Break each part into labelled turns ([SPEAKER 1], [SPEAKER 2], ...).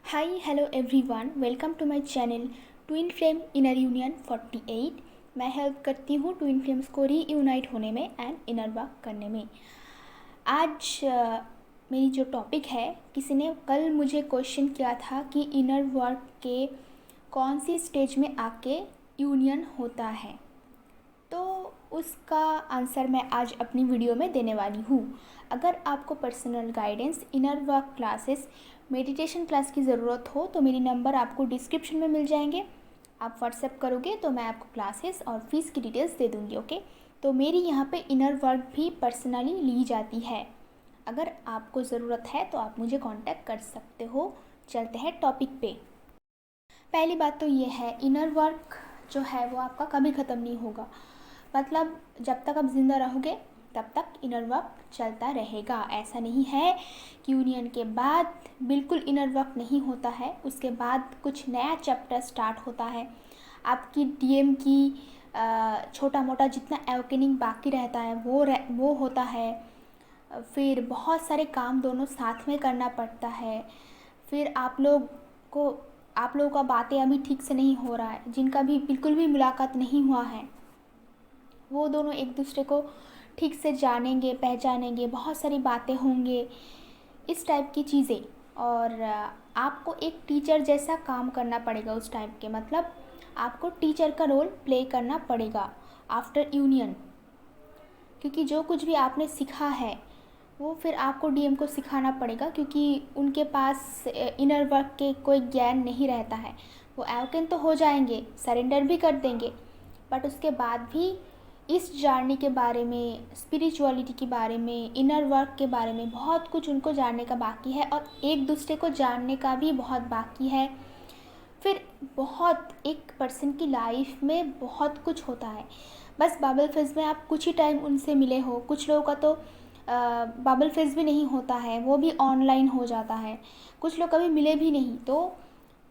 [SPEAKER 1] Hi hello everyone, welcome to my channel twin flame inner union 48। मैं help करती हूँ twin flames को reunite होने में एंड इनर वर्क करने में। आज मेरी जो टॉपिक है, किसी ने कल मुझे क्वेश्चन किया था कि इनर वर्क के कौन सी स्टेज में आके यूनियन होता है, तो उसका आंसर मैं आज अपनी वीडियो में देने वाली हूँ। अगर आपको personal guidance, inner work classes, meditation class की ज़रूरत हो तो मेरे नंबर आपको डिस्क्रिप्शन में मिल जाएंगे। आप व्हाट्सएप करोगे तो मैं आपको क्लासेस और फीस की डिटेल्स दे दूँगी। ओके, तो मेरी यहाँ पे इनर वर्क भी पर्सनली ली जाती है। अगर आपको ज़रूरत है तो आप मुझे कांटेक्ट कर सकते हो। चलते हैं टॉपिक पे। पहली बात तो ये है, इनर वर्क जो है वो आपका कभी ख़त्म नहीं होगा। मतलब जब तक आप ज़िंदा रहोगे तब तक इनर वर्क चलता रहेगा। ऐसा नहीं है कि यूनियन के बाद बिल्कुल इनर वर्क नहीं होता है, उसके बाद कुछ नया चैप्टर स्टार्ट होता है। आपकी डीएम की छोटा मोटा जितना अवेकनिंग बाकी रहता है वो होता है। फिर बहुत सारे काम दोनों साथ में करना पड़ता है। फिर आप लोगों का बातें अभी ठीक से नहीं हो रहा है, जिनका भी बिल्कुल भी मुलाकात नहीं हुआ है, वो दोनों एक दूसरे को ठीक से जानेंगे, पहचानेंगे, बहुत सारी बातें होंगे, इस टाइप की चीज़ें। और आपको एक टीचर जैसा काम करना पड़ेगा उस टाइप के, मतलब आपको टीचर का रोल प्ले करना पड़ेगा आफ्टर यूनियन। क्योंकि जो कुछ भी आपने सीखा है वो फिर आपको डीएम को सिखाना पड़ेगा, क्योंकि उनके पास इनर वर्क के कोई ज्ञान नहीं रहता है। वो अवेकन तो हो जाएंगे, सरेंडर भी कर देंगे, बट उसके बाद भी इस जर्नी के बारे में, स्पिरिचुअलिटी के बारे में, इनर वर्क के बारे में बहुत कुछ उनको जानने का बाकी है, और एक दूसरे को जानने का भी बहुत बाकी है। फिर बहुत एक पर्सन की लाइफ में बहुत कुछ होता है। बस बबल फेज में आप कुछ ही टाइम उनसे मिले हो, कुछ लोगों का तो बबल फेज भी नहीं होता है, वो भी ऑनलाइन हो जाता है, कुछ लोग कभी मिले भी नहीं। तो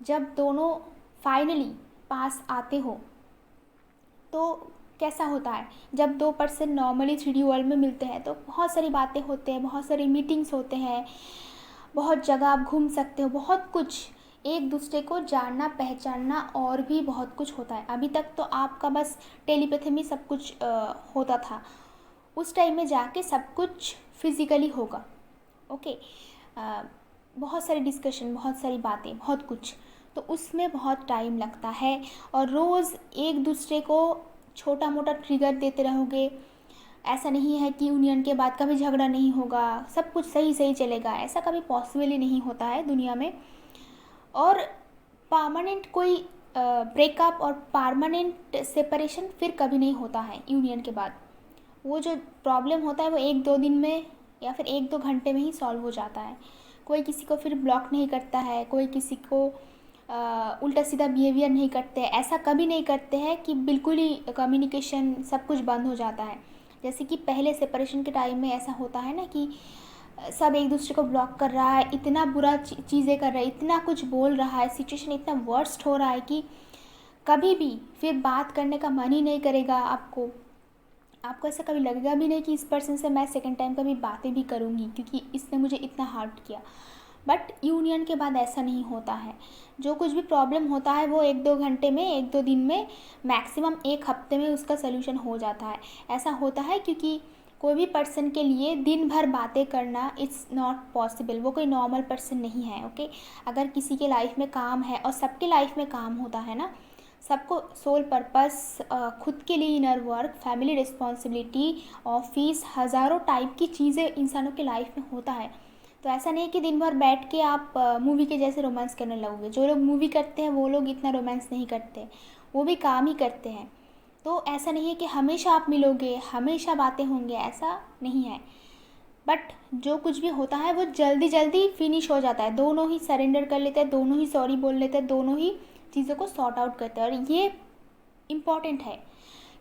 [SPEAKER 1] जब दोनों फाइनली पास आते हो तो कैसा होता है, जब दो पर्सन नॉर्मली 3D वर्ल्ड में मिलते हैं तो बहुत सारी बातें होते हैं, बहुत सारी मीटिंग्स होते हैं, बहुत जगह आप घूम सकते हो, बहुत कुछ एक दूसरे को जानना, पहचानना और भी बहुत कुछ होता है। अभी तक तो आपका बस टेलीपैथी में सब कुछ होता था, उस टाइम में जाके सब कुछ फिज़िकली होगा। ओके, बहुत सारी डिस्कशन, बहुत सारी बातें, बहुत कुछ, तो उसमें बहुत टाइम लगता है। और रोज़ एक दूसरे को छोटा मोटा ट्रिगर देते रहोगे। ऐसा नहीं है कि यूनियन के बाद कभी झगड़ा नहीं होगा, सब कुछ सही सही चलेगा, ऐसा कभी पॉसिबल ही नहीं होता है दुनिया में। और परमानेंट कोई ब्रेकअप और परमानेंट सेपरेशन फिर कभी नहीं होता है यूनियन के बाद। वो जो प्रॉब्लम होता है वो 1-2 दिन में या फिर 1-2 घंटे में ही सॉल्व हो जाता है। कोई किसी को फिर ब्लॉक नहीं करता है, कोई किसी को उल्टा सीधा बिहेवियर नहीं करते, ऐसा कभी नहीं करते हैं कि बिल्कुल ही कम्युनिकेशन सब कुछ बंद हो जाता है। जैसे कि पहले सेपरेशन के टाइम में ऐसा होता है ना कि सब एक दूसरे को ब्लॉक कर रहा है, इतना बुरा चीज़ें कर रहा है, इतना कुछ बोल रहा है, सिचुएशन इतना वर्स्ट हो रहा है कि कभी भी फिर बात करने का मन ही नहीं करेगा। आपको ऐसा कभी लगेगा भी नहीं कि इस पर्सन से मैं सेकंड टाइम कभी बातें भी करूँगी, क्योंकि इसने मुझे इतना हर्ट किया। बट यूनियन के बाद ऐसा नहीं होता है। जो कुछ भी प्रॉब्लम होता है वो 1-2 घंटे में, 1-2 दिन में, मैक्सिमम 1 हफ्ते में उसका सलूशन हो जाता है। ऐसा होता है क्योंकि कोई भी पर्सन के लिए दिन भर बातें करना इट्स नॉट पॉसिबल, वो कोई नॉर्मल पर्सन नहीं है। ओके, अगर किसी के लाइफ में काम है, और सबके लाइफ में काम होता है ना, सबको सोल पर्पस, खुद के लिए inner work, family responsibility, office, हज़ारों टाइप की चीज़ें इंसानों के लाइफ में होता है। तो ऐसा नहीं कि दिन भर बैठ के आप मूवी के जैसे रोमांस करने लगोगे। जो लोग मूवी करते हैं वो लोग इतना रोमांस नहीं करते, वो भी काम ही करते हैं। तो ऐसा नहीं है कि हमेशा आप मिलोगे, हमेशा बातें होंगे, ऐसा नहीं है। बट जो कुछ भी होता है वो जल्दी जल्दी फिनिश हो जाता है, दोनों ही सरेंडर कर लेते हैं, दोनों ही सॉरी बोल लेते हैं, दोनों ही चीज़ों को सॉर्ट आउट करते हैं। और ये इम्पॉर्टेंट है,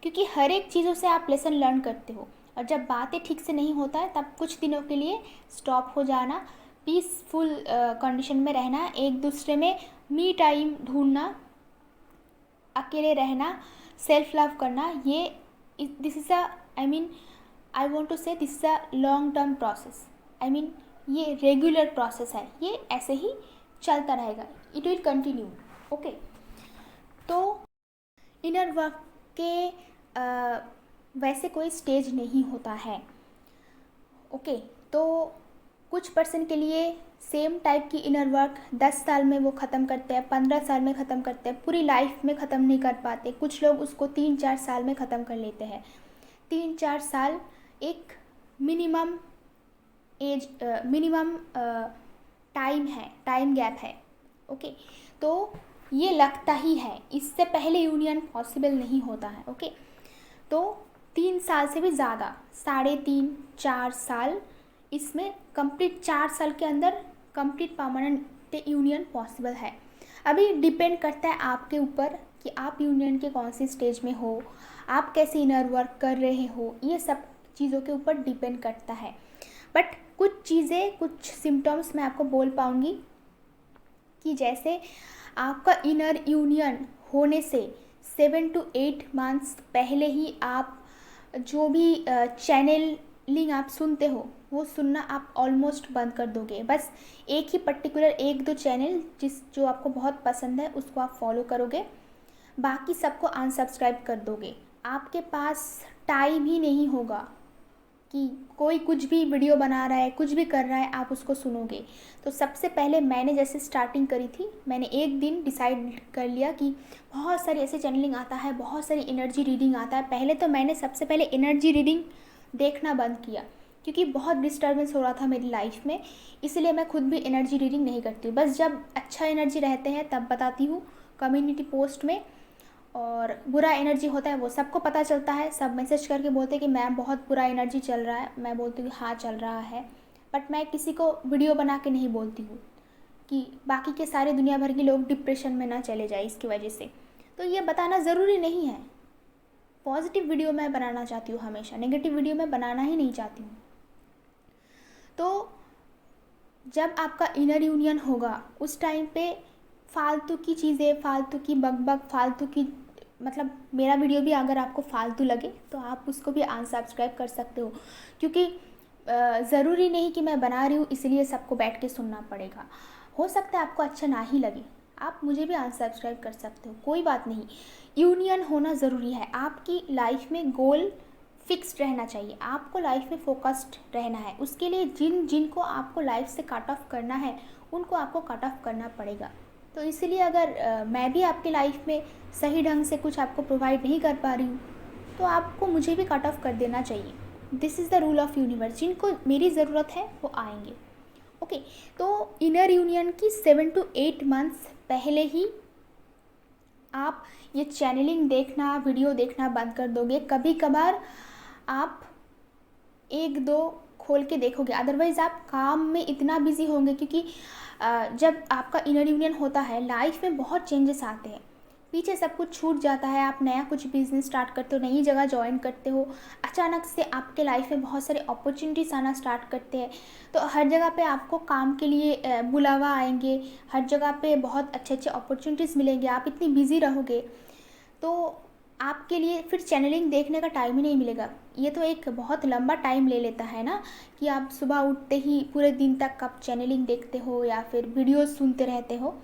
[SPEAKER 1] क्योंकि हर एक चीज़ों से आप लेसन लर्न करते हो। और जब बातें ठीक से नहीं होता है तब कुछ दिनों के लिए स्टॉप हो जाना, पीसफुल कंडीशन में रहना, एक दूसरे में मी टाइम ढूंढना, अकेले रहना, सेल्फ लव करना, ये this is a I want to say this is a long term process. ये रेगुलर प्रोसेस है, ये ऐसे ही चलता रहेगा, इट विल कंटिन्यू। ओके, तो इनर वर्क के वैसे कोई स्टेज नहीं होता है। ओके, तो कुछ पर्सन के लिए सेम टाइप की इनर वर्क 10 साल में वो ख़त्म करते हैं, 15 साल में ख़त्म करते हैं, पूरी लाइफ में ख़त्म नहीं कर पाते। कुछ लोग उसको 3-4 साल में ख़त्म कर लेते हैं। 3-4 साल एक मिनिमम एज, मिनिमम टाइम है, टाइम गैप है। ओके, तो ये लगता ही है, इससे पहले यूनियन पॉसिबल नहीं होता है। ओके, तो 3 साल से भी ज़्यादा, 3.5-4 साल, इसमें कंप्लीट 4 साल के अंदर कंप्लीट परमानेंट यूनियन पॉसिबल है। अभी डिपेंड करता है आपके ऊपर कि आप यूनियन के कौन सी स्टेज में हो, आप कैसे इनर वर्क कर रहे हो, ये सब चीज़ों के ऊपर डिपेंड करता है। बट कुछ चीज़ें, कुछ सिम्टम्स मैं आपको बोल पाऊँगी कि जैसे आपका इनर यूनियन होने से 7 to 8 मंथ्स पहले ही आप जो भी चैनलिंग आप सुनते हो वो सुनना आप ऑलमोस्ट बंद कर दोगे। बस एक ही पर्टिकुलर 1-2 चैनल जो आपको बहुत पसंद है उसको आप फॉलो करोगे, बाकी सबको अनसब्सक्राइब कर दोगे। आपके पास टाइम ही नहीं होगा कि कोई कुछ भी वीडियो बना रहा है, कुछ भी कर रहा है, आप उसको सुनोगे। तो सबसे पहले मैंने जैसे स्टार्टिंग करी थी, मैंने एक दिन डिसाइड कर लिया कि बहुत सारी ऐसे चैनलिंग आता है, बहुत सारी एनर्जी रीडिंग आता है। पहले तो मैंने सबसे पहले एनर्जी रीडिंग देखना बंद किया क्योंकि बहुत डिस्टर्बेंस हो रहा था मेरी लाइफ में, इसलिए मैं खुद भी एनर्जी रीडिंग नहीं करती हूँ। बस जब अच्छा एनर्जी रहते हैं तब बताती हूँ कम्युनिटी पोस्ट में, और बुरा एनर्जी होता है वो सबको पता चलता है, सब मैसेज करके बोलते हैं कि मैम बहुत बुरा एनर्जी चल रहा है। मैं बोलती हूँ हाँ चल रहा है, बट मैं किसी को वीडियो बना के नहीं बोलती हूँ कि बाकी के सारे दुनिया भर के लोग डिप्रेशन में ना चले जाए इसकी वजह से। तो ये बताना ज़रूरी नहीं है। पॉजिटिव वीडियो मैं बनाना चाहती हूँ हमेशा, नेगेटिव वीडियो मैं बनाना ही नहीं चाहती हूँ। तो जब आपका इनर यूनियन होगा उस टाइम पे फालतू की चीज़ें, फालतू की बकबक, फालतू की, मतलब मेरा वीडियो भी अगर आपको फालतू लगे तो आप उसको भी अनसब्सक्राइब कर सकते हो, क्योंकि ज़रूरी नहीं कि मैं बना रही हूँ इसलिए सबको बैठ के सुनना पड़ेगा। हो सकता है आपको अच्छा ना ही लगे, आप मुझे भी अनसब्सक्राइब कर सकते हो, कोई बात नहीं। यूनियन होना ज़रूरी है। आपकी लाइफ में गोल फिक्स्ड रहना चाहिए, आपको लाइफ में फोकस्ड रहना है। उसके लिए जिनको आपको लाइफ से कट ऑफ करना है उनको आपको कट ऑफ करना पड़ेगा। तो इसलिए अगर मैं भी आपकी लाइफ में सही ढंग से कुछ आपको प्रोवाइड नहीं कर पा रही हूँ तो आपको मुझे भी कट ऑफ कर देना चाहिए। This is the rule of universe, जिनको मेरी ज़रूरत है वो आएंगे। ओके, तो इनर यूनियन की 7 to 8 मंथ्स पहले ही आप ये चैनलिंग देखना, वीडियो देखना बंद कर दोगे। कभी कभार आप 1-2 खोल के देखोगे, अदरवाइज़ आप काम में इतना बिजी होंगे, क्योंकि जब आपका इनर यूनियन होता है लाइफ में बहुत चेंजेस आते हैं, पीछे सब कुछ छूट जाता है, आप नया कुछ बिजनेस स्टार्ट करते हो, नई जगह ज्वाइन करते हो, अचानक से आपके लाइफ में बहुत सारे अपॉर्चुनिटीज़ आना स्टार्ट करते हैं। तो हर जगह पे आपको काम के लिए बुलावा आएंगे, हर जगह पे बहुत अच्छे अच्छे अपॉर्चुनिटीज़ मिलेंगे, आप इतनी बिजी रहोगे तो आपके लिए फिर चैनलिंग देखने का टाइम ही नहीं मिलेगा। ये तो एक बहुत लंबा टाइम ले लेता है ना, कि आप सुबह उठते ही पूरे दिन तक आप चैनलिंग देखते हो या फिर वीडियोस सुनते रहते हो,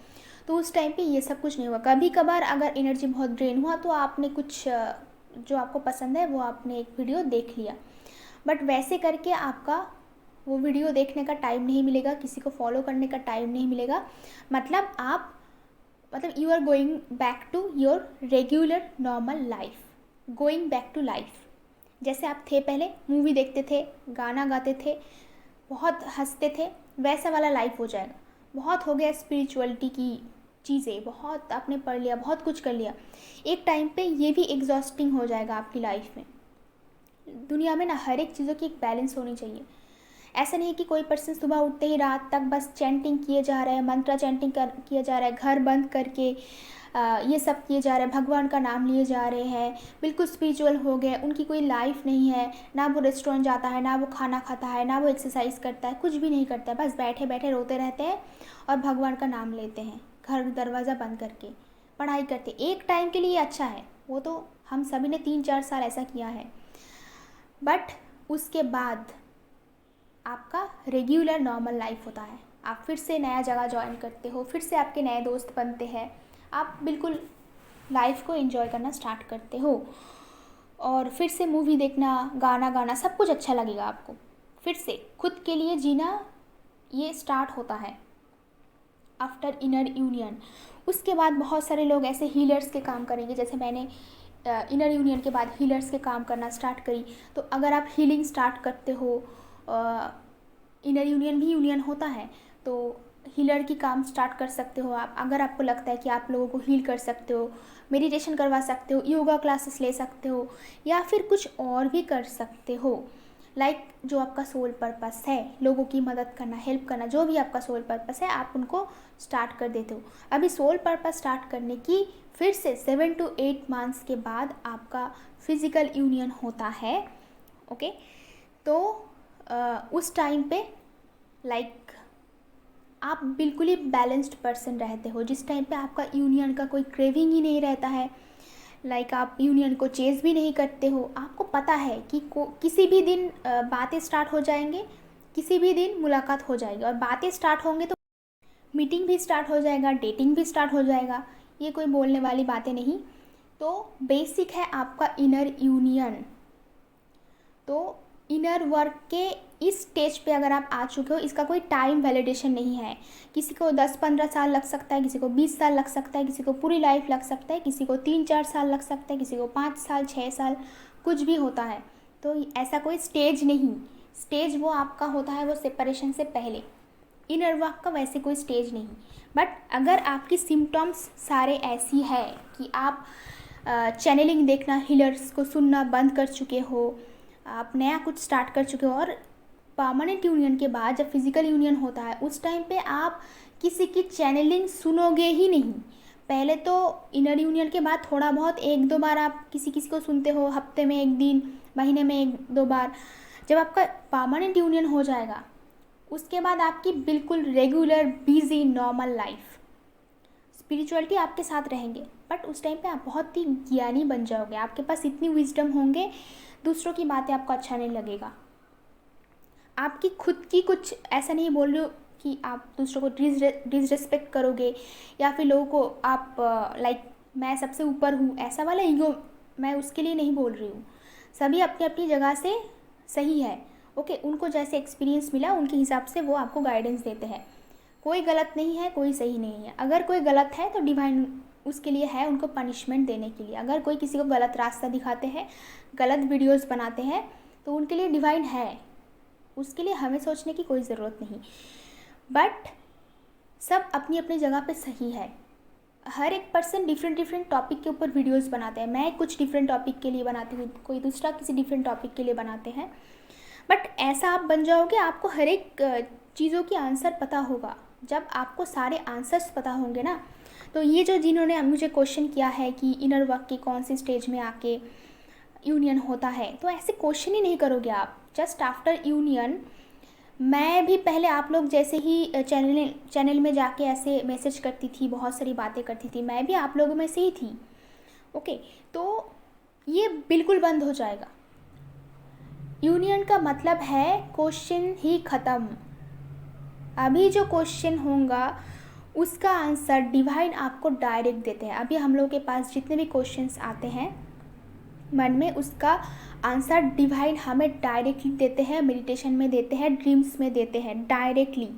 [SPEAKER 1] तो उस टाइम पे ये सब कुछ नहीं हुआ। कभी कभार अगर एनर्जी बहुत ड्रेन हुआ तो आपने कुछ जो आपको पसंद है वो आपने एक वीडियो देख लिया, बट वैसे करके आपका वो वीडियो देखने का टाइम नहीं मिलेगा, किसी को फॉलो करने का टाइम नहीं मिलेगा। मतलब you are going back to your regular normal life, going back to life जैसे आप थे पहले, मूवी देखते थे, गाना गाते थे, बहुत हंसते थे, वैसा वाला लाइफ हो जाएगा। बहुत हो गया स्पिरिचुअलिटी की चीज़ें, बहुत आपने पढ़ लिया, बहुत कुछ कर लिया, एक टाइम पे ये भी एग्जॉस्टिंग हो जाएगा आपकी लाइफ में। दुनिया में ना हर एक चीज़ों की एक बैलेंस होनी चाहिए। ऐसा नहीं है कि कोई पर्सन सुबह उठते ही रात तक बस चैंटिंग किए जा रहा है, मंत्रा चैंटिंग किया जा रहा है, घर बंद करके ये सब किए जा रहे हैं, भगवान का नाम लिए जा रहे हैं, बिल्कुल स्पिरिचुअल हो गए, उनकी कोई लाइफ नहीं है, ना वो रेस्टोरेंट जाता है, ना वो खाना खाता है, ना वो एक्सरसाइज करता है, कुछ भी नहीं करता है, बस बैठे बैठे रोते रहते हैं और भगवान का नाम लेते हैं, घर दरवाज़ा बंद करके पढ़ाई करते। एक टाइम के लिए अच्छा है, वो तो हम सभी ने 3-4 साल ऐसा किया है, बट उसके बाद आपका रेगुलर नॉर्मल लाइफ होता है। आप फिर से नया जगह ज्वाइन करते हो, फिर से आपके नए दोस्त बनते हैं, आप बिल्कुल लाइफ को एंजॉय करना स्टार्ट करते हो और फिर से मूवी देखना, गाना गाना सब कुछ अच्छा लगेगा आपको। फिर से खुद के लिए जीना ये स्टार्ट होता है आफ्टर इनर यूनियन। उसके बाद बहुत सारे लोग ऐसे हीलर्स के काम करेंगे, जैसे मैंने इनर यूनियन के बाद हीलर्स के काम करना स्टार्ट करी। तो अगर आप हीलिंग स्टार्ट करते हो, इनर यूनियन भी यूनियन होता है, तो हीलर की काम स्टार्ट कर सकते हो आप। अगर आपको लगता है कि आप लोगों को हील कर सकते हो, मेडिटेशन करवा सकते हो, योगा क्लासेस ले सकते हो, या फिर कुछ और भी कर सकते हो। लाइक जो आपका सोल पर्पस है, लोगों की मदद करना, हेल्प करना, जो भी आपका सोल पर्पस है आप उनको स्टार्ट कर देते हो। अभी सोल पर्पस स्टार्ट करने की फिर से 7 to 8 मंथ्स के बाद आपका फिज़िकल यूनियन होता है। ओके, तो उस टाइम पे लाइक आप बिल्कुल ही बैलेंस्ड पर्सन रहते हो, जिस टाइम पे आपका यूनियन का कोई क्रेविंग ही नहीं रहता है। लाइक आप यूनियन को चेज़ भी नहीं करते हो। आपको पता है कि किसी भी दिन बातें स्टार्ट हो जाएंगे, किसी भी दिन मुलाकात हो जाएगी, और बातें स्टार्ट होंगे तो मीटिंग भी स्टार्ट हो जाएगा, डेटिंग भी स्टार्ट हो जाएगा। ये कोई बोलने वाली बातें नहीं। तो बेसिक है आपका इनर यूनियन। तो इनर वर्क के इस स्टेज पे अगर आप आ चुके हो, इसका कोई टाइम वैलिडेशन नहीं है। किसी को 10-15 साल लग सकता है, किसी को 20 साल लग सकता है, किसी को पूरी लाइफ लग सकता है, किसी को 3-4 साल लग सकता है, किसी को 5 साल 6 साल, कुछ भी होता है। तो ऐसा कोई स्टेज नहीं। स्टेज वो आपका होता है वो सेपरेशन से पहले। इनर वर्क का वैसे कोई स्टेज नहीं। बट अगर आपकी सिम्टम्स सारे ऐसी है कि आप चैनलिंग देखना, हीलर्स को सुनना बंद कर चुके हो, आप नया कुछ स्टार्ट कर चुके हो, और परमानेंट यूनियन के बाद जब फिज़िकल यूनियन होता है उस टाइम पे आप किसी की चैनलिंग सुनोगे ही नहीं। पहले तो इनर यूनियन के बाद थोड़ा बहुत 1-2 बार आप किसी किसी को सुनते हो, हफ्ते में 1 दिन, महीने में 1-2 बार। जब आपका परमानेंट यूनियन हो जाएगा उसके बाद आपकी बिल्कुल regular busy normal life, spirituality आपके साथ रहेंगे। बट उस टाइम पे आप बहुत ही ज्ञानी बन जाओगे, आपके पास इतनी विजडम होंगे, दूसरों की बातें आपको अच्छा नहीं लगेगा। आपकी खुद की कुछ ऐसा नहीं बोल रही हो कि आप दूसरों को डिसरेस्पेक्ट करोगे, या फिर लोगों को आप लाइक मैं सबसे ऊपर हूँ, ऐसा वाला ईगो मैं उसके लिए नहीं बोल रही हूँ। सभी अपनी अपनी जगह से सही है। ओके, उनको जैसे एक्सपीरियंस मिला उनके हिसाब से वो आपको गाइडेंस देते हैं। कोई गलत नहीं है, कोई सही नहीं है। अगर कोई गलत है तो डिवाइन उसके लिए है, उनको पनिशमेंट देने के लिए। अगर कोई किसी को गलत रास्ता दिखाते हैं, गलत वीडियोस बनाते हैं, तो उनके लिए डिवाइन है, उसके लिए हमें सोचने की कोई ज़रूरत नहीं। बट सब अपनी अपनी जगह पे सही है। हर एक पर्सन डिफरेंट टॉपिक के ऊपर वीडियोस बनाते हैं। मैं कुछ डिफरेंट टॉपिक के लिए बनाती हूँ, कोई दूसरा किसी डिफरेंट टॉपिक के लिए बनाते हैं। बट ऐसा आप बन जाओगे, आपको हर एक चीज़ों की आंसर पता होगा। जब आपको सारे आंसर्स पता होंगे ना, तो ये जो जिन्होंने मुझे क्वेश्चन किया है कि इनर वर्क की कौन सी स्टेज में आके यूनियन होता है, तो ऐसे क्वेश्चन ही नहीं करोगे आप। जस्ट आफ्टर यूनियन, मैं भी पहले आप लोग जैसे ही चैनल में जाके ऐसे मैसेज करती थी, बहुत सारी बातें करती थी, मैं भी आप लोगों में से ही थी। ओके, तो ये बिल्कुल बंद हो जाएगा। यूनियन का मतलब है क्वेश्चन ही ख़त्म। अभी जो क्वेश्चन होगा उसका आंसर डिवाइन आपको डायरेक्ट देते हैं। अभी हम लोग के पास जितने भी क्वेश्चंस आते हैं मन में, उसका आंसर डिवाइन हमें डायरेक्टली देते हैं, मेडिटेशन में देते हैं, ड्रीम्स में देते हैं डायरेक्टली,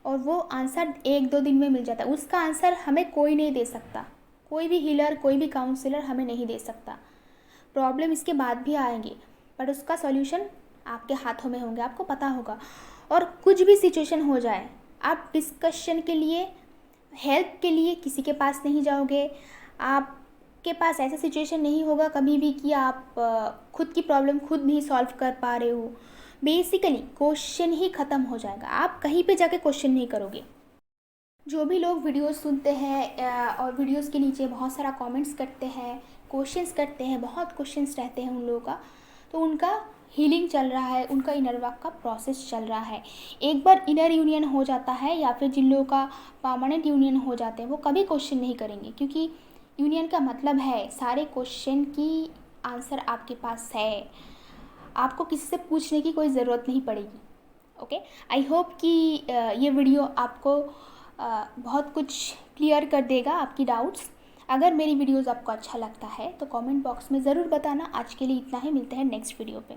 [SPEAKER 1] और वो आंसर 1-2 दिन में मिल जाता है। उसका आंसर हमें कोई नहीं दे सकता, कोई भी हीलर, कोई भी काउंसलर हमें नहीं दे सकता। प्रॉब्लम इसके बाद भी आएंगे, बट उसका सॉल्यूशन आपके हाथों में होंगे, आपको पता होगा। और कुछ भी सिचुएशन हो जाए, आप डिस्कशन के लिए, हेल्प के लिए किसी के पास नहीं जाओगे। आपके पास ऐसा सिचुएशन नहीं होगा कभी भी कि आप खुद की प्रॉब्लम खुद नहीं सॉल्व कर पा रहे हो। बेसिकली क्वेश्चन ही ख़त्म हो जाएगा, आप कहीं पे जाके क्वेश्चन नहीं करोगे। जो भी लोग वीडियोस सुनते हैं और वीडियोस के नीचे बहुत सारा कमेंट्स करते हैं, क्वेश्चंस करते हैं, बहुत क्वेश्चंस रहते हैं उन लोगों का, तो उनका हीलिंग चल रहा है, उनका इनर वर्क का प्रोसेस चल रहा है। एक बार इनर यूनियन हो जाता है, या फिर जिन लोगों का परमानेंट यूनियन हो जाते हैं, वो कभी क्वेश्चन नहीं करेंगे, क्योंकि यूनियन का मतलब है सारे क्वेश्चन की आंसर आपके पास है। आपको किसी से पूछने की कोई ज़रूरत नहीं पड़ेगी। ओके, आई होप कि ये वीडियो आपको बहुत कुछ क्लियर कर देगा, आपकी डाउट्स। अगर मेरी वीडियोज़ आपको अच्छा लगता है तो कमेंट बॉक्स में ज़रूर बताना। आज के लिए इतना ही, मिलते हैं नेक्स्ट वीडियो पे।